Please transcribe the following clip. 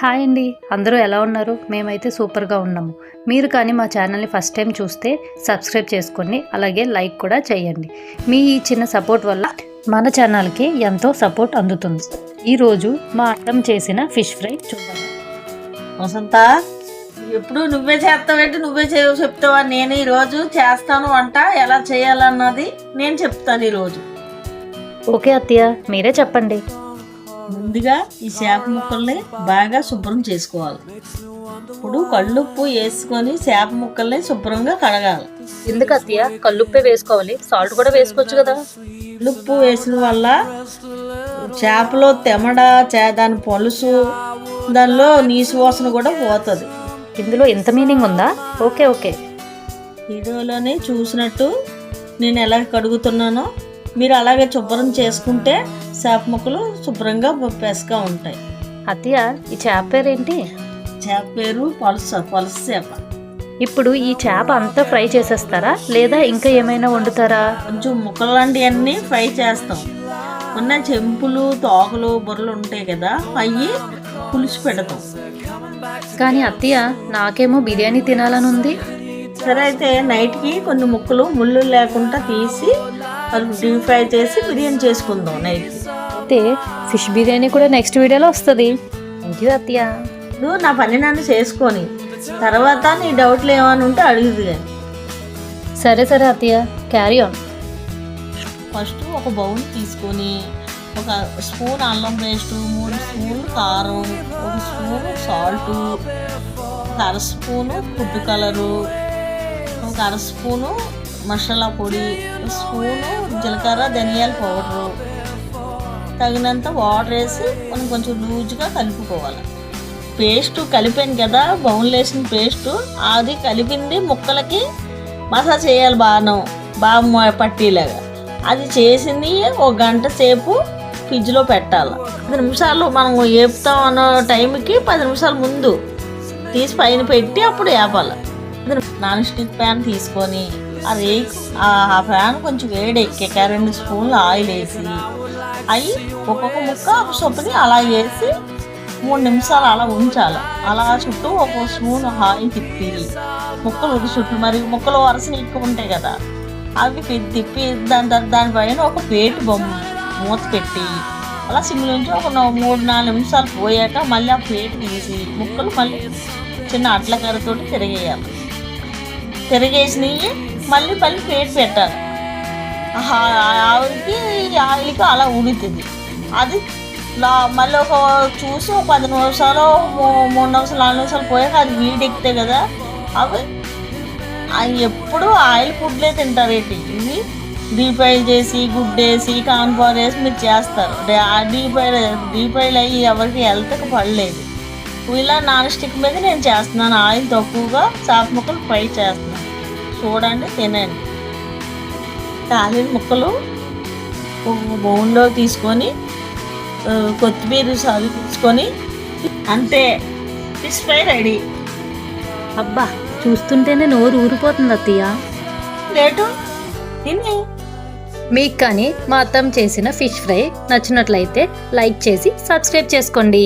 Hi అండి, అందరూ ఎలా ఉన్నారు? మేమైతే సూపర్గా ఉన్నాము. మీరు కానీ మా ఛానల్ని ఫస్ట్ టైం చూస్తే సబ్స్క్రైబ్ చేసుకోండి, అలాగే లైక్ కూడా చేయండి. మీ ఈ చిన్న సపోర్ట్ వల్ల మన ఛానల్కి ఎంతో సపోర్ట్ అందుతుంది. ఈరోజు మా అత్తం చేసిన ఫిష్ ఫ్రై చూద్దాం. వసంత, ఎప్పుడు నువ్వే చేస్తావేంటి? నువ్వే చెప్తావా? నేను ఈరోజు చేస్తాను వంట. ఎలా చేయాలన్నది నేను చెప్తాను ఈరోజు. ఓకే అత్తయ్య, మీరే చెప్పండి. ముందుగా ఈ చేప ముక్కల్ని బాగా శుభ్రం చేసుకోవాలి. ఇప్పుడు కళ్ళుప్పు వేసుకొని చేప ముక్కల్ని శుభ్రంగా కడగాలి. ఎందుకు అత్తయ్య కళ్ళుప్పే వేసుకోవాలి? సాల్ట్ కూడా వేసుకోవచ్చు కదా. కళ్ళుప్పు వేసిన వల్ల చేపలో తెమడ, దాని పొలుసు, దానిలో నీసు వాసన కూడా పోతుంది. ఇందులో ఎంత మీనింగ్ ఉందా? Okay okay. వీడియోలోనే చూసినట్టు నేను ఎలా కడుగుతున్నానో మీరు అలాగే శుభ్రం చేసుకుంటే చేప ముక్కలు శుభ్రంగా పెసగా ఉంటాయి. అత్తయ్య, ఈ చేప పేరేంటి? చేప పేరు పొలస చేప. ఇప్పుడు ఈ చేప అంతా ఫ్రై చేసేస్తారా, లేదా ఇంకా ఏమైనా వండుతారా? కొంచెం ముక్కలు లాంటివన్నీ ఫ్రై చేస్తాం. ఉన్న చెంపులు, తోకలు, బుర్రలు ఉంటాయి కదా, అవి పులుసు పెడతాం. కానీ అత్తయ్య, నాకేమో బిర్యానీ తినాలని ఉంది. సరే, అయితే నైట్కి కొన్ని ముక్కలు ముళ్ళు లేకుండా తీసి డీప్ ఫ్రై చేసి బిర్యానీ చేసుకుందాం నైట్కి. అయితే ఫిష్ బిర్యానీ కూడా నెక్స్ట్ వీడియోలో వస్తుంది. థ్యాంక్ యూ అత్తయ్య. నువ్వు నా పని నన్ను చేసుకొని తర్వాత నీ డౌట్లు ఏమైనా ఉంటే అడుగుది. కానీ సరే అత్తయ్య, క్యారీ ఆన్. ఫస్ట్ ఒక బౌల్ తీసుకొని ఒక స్పూన్ అల్లం పేస్టు, 3 స్పూన్లు కారం, 1 spoon salt, 1/2 spoon food colour, 1/2 spoon masala పొడి, 1 స్పూను జీలకర్ర ధనియాల పౌడరు, తగినంత వాటర్ వేసి మనం కొంచెం లూజ్గా కలుపుకోవాలి. పేస్ట్ కలిపాను కదా, బౌన్లో వేసిన పేస్టు, అది కలిపింది ముక్కలకి మసాజ్ చేయాలి. బాగా పట్టీలాగా అది చేసింది 1 గంట సేపు ఫ్రిడ్జ్లో పెట్టాలి. 10 నిమిషాలు మనం వేపుతాం అన్న టైంకి 10 నిమిషాల ముందు తీసి పైన పెట్టి అప్పుడు వేపాలి. నాన్ స్టిక్ ప్యాన్ తీసుకొని ఆ ప్యాన్ కొంచెం వేడెక్కాక 2 స్పూన్లు ఆయిల్ వేసి అవి ఒక్కొక్క ముక్క చొప్పుని అలా వేసి 3 నిమిషాలు అలా ఉంచాలి. అలా చుట్టూ 1 స్పూన్ ఆయిల్ తిప్పి ముక్కలు చుట్టూ, మరి ముక్కలు వరుసలు ఎక్కువ ఉంటాయి కదా, అవి తిప్పి దానిపైన ఒక ప్లేట్ మూత పెట్టి అలా సిమ్లో నుంచి ఒక 3-4 నిమిషాలు పోయాక మళ్ళీ ఆ ప్లేట్ తీసి ముక్కలు మళ్ళీ చిన్న అట్లకర్రతోటి తిరిగేయాలి. తిరిగేసినవి మళ్ళీ ప్లేట్ పెట్టాలి. ఆవిరికి అలా ఉడుతుంది. అది మళ్ళీ చూసి 10 నిమిషాలు, 3 నిమిషాలు, 4 నిమిషాలు పోయాక అది వీడెక్కితే కదా, అవి ఎప్పుడు ఆయిల్ ఫుడ్లే తింటారేంటి. ఇవి డీప్ ఫ్రై చేసి గుడ్డేసి కార్న్ఫ్లవర్ వేసి మీరు చేస్తారు. డీప్ ఫ్రైలు అయ్యి ఎవరికి హెల్త్కి పడలేదు. ఇలా నాన్ స్టిక్ మీద నేను చేస్తున్నాను. ఆయిల్ తక్కువగా చేప ముక్కలు ఫ్రై చేస్తున్నాను. చూడండి, తినండి. కాలిన ముక్కలు ఒక బౌన్లో తీసుకొని కొత్తిమీర సాగు తీసుకొని అంతే, ఫిష్ ఫ్రై రెడీ. అబ్బా, చూస్తుంటేనే నోరు ఊరిపోతుంది అత్తయ్య. లేటు తిని. మీకు కానీ మా అత్తం చేసిన ఫిష్ ఫ్రై నచ్చినట్లయితే లైక్ చేసి సబ్స్క్రైబ్ చేసుకోండి.